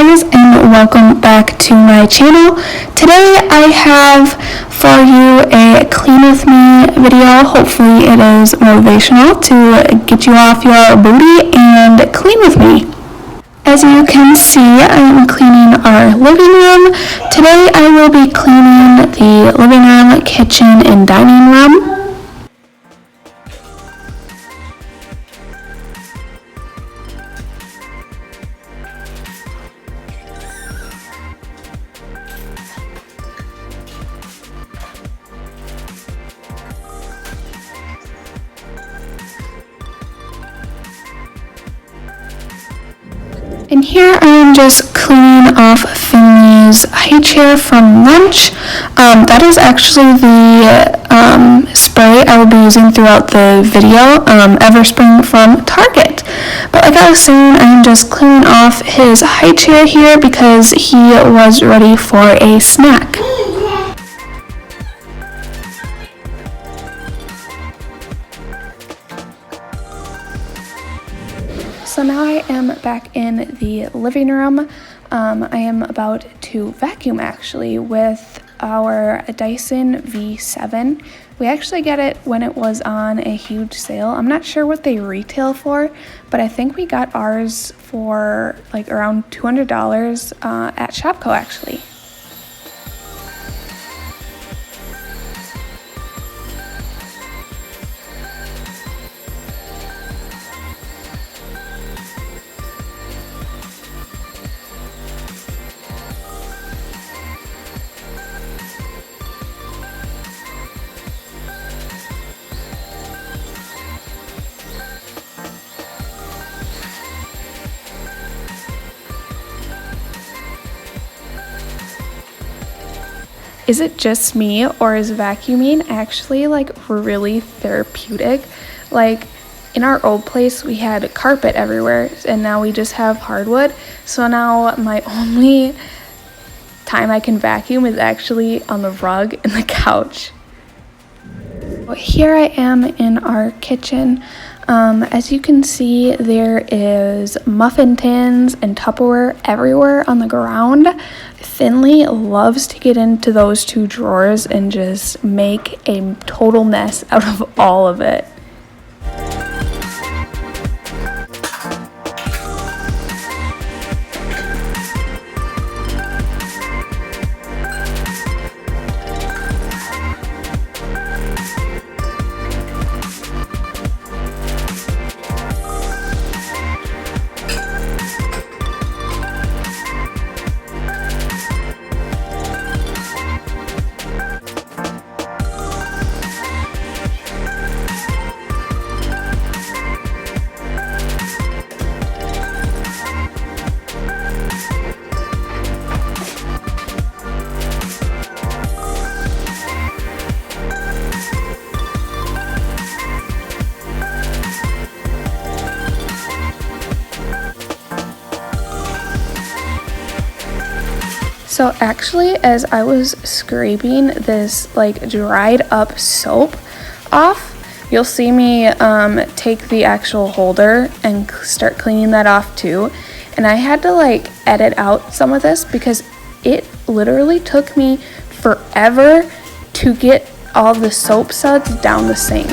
guys, and welcome back to my channel. Today I have for you a clean with me video. Hopefully it is motivational to get you off your booty and clean with me. As you can see, I am cleaning our living room. Today I will be cleaning the living room, kitchen, and dining room. And here I am just cleaning off Finley's high chair from lunch. That is actually the spray I will be using throughout the video, Everspring from Target. But like I was saying, I'm just cleaning off his high chair here because he was ready for a snack. So now I am back in the living room. I am about to vacuum actually with our Dyson V7. We actually get it when it was on a huge sale. I'm not sure what they retail for, but I think we got ours for like around $200 at Shopko actually. Is it just me, or is vacuuming actually like really therapeutic? Like in our old place we had carpet everywhere and now we just have hardwood. So now my only time I can vacuum is actually on the rug and the couch. Here I am in our kitchen. As you can see, there is muffin tins and Tupperware everywhere on the ground. Finley loves to get into those two drawers and just make a total mess out of all of it. So actually, as I was scraping this like dried up soap off, you'll see me take the actual holder and start cleaning that off too. And I had to like edit out some of this because it literally took me forever to get all the soap suds down the sink.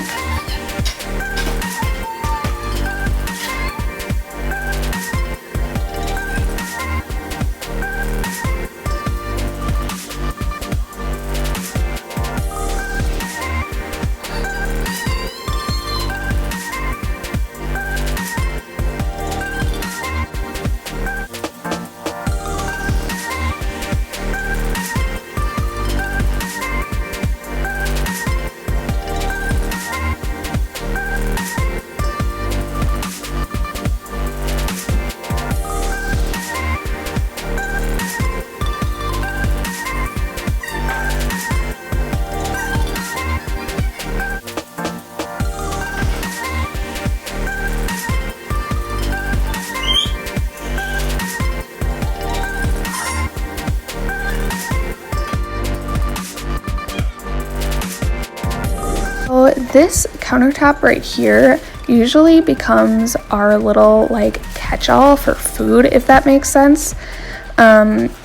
So this countertop right here usually becomes our little like catch-all for food, if that makes sense.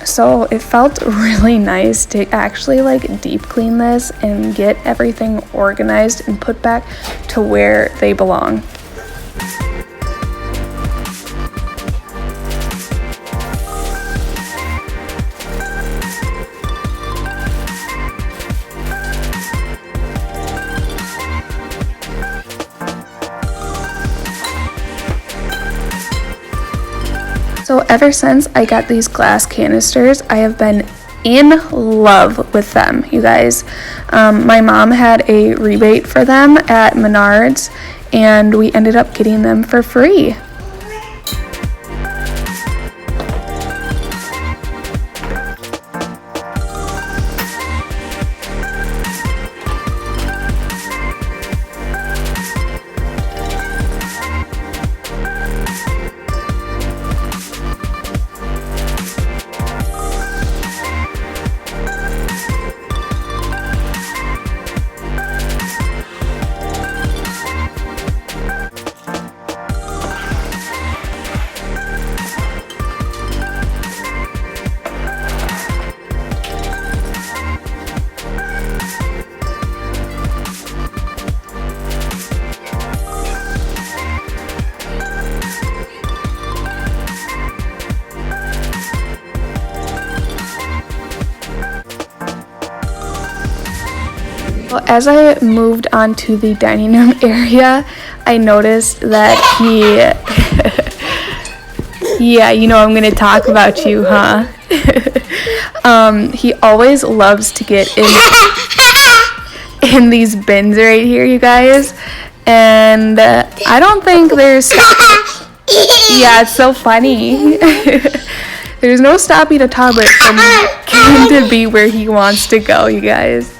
So it felt really nice to actually like deep clean this and get everything organized and put back to where they belong. So ever since I got these glass canisters, I have been in love with them, you guys. My mom had a rebate for them at Menards, and we ended up getting them for free. Well, as I moved on to the dining room area, I noticed that yeah, you know I'm gonna talk about you, huh? He always loves to get in these bins right here, you guys, and I don't think there's yeah, it's so funny. There's no stopping a toddler from getting to be where he wants to go, you guys.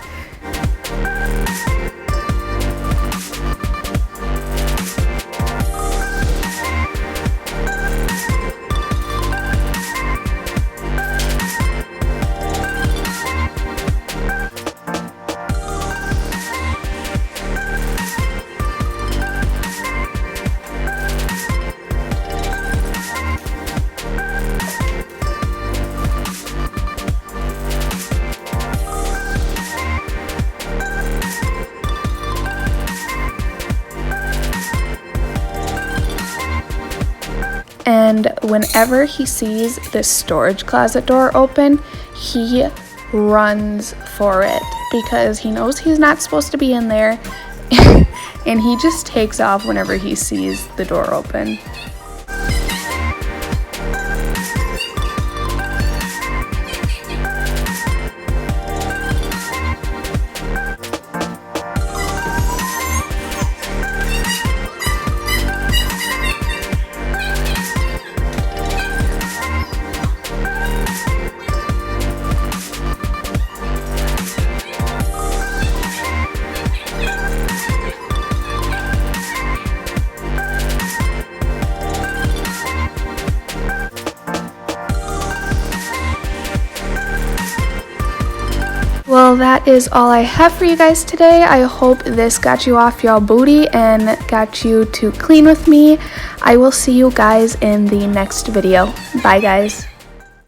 And whenever he sees this storage closet door open, he runs for it because he knows he's not supposed to be in there. And he just takes off whenever he sees the door open. Well, that is all I have for you guys today. I hope this got you off your booty and got you to clean with me. I will see you guys in the next video. Bye, guys.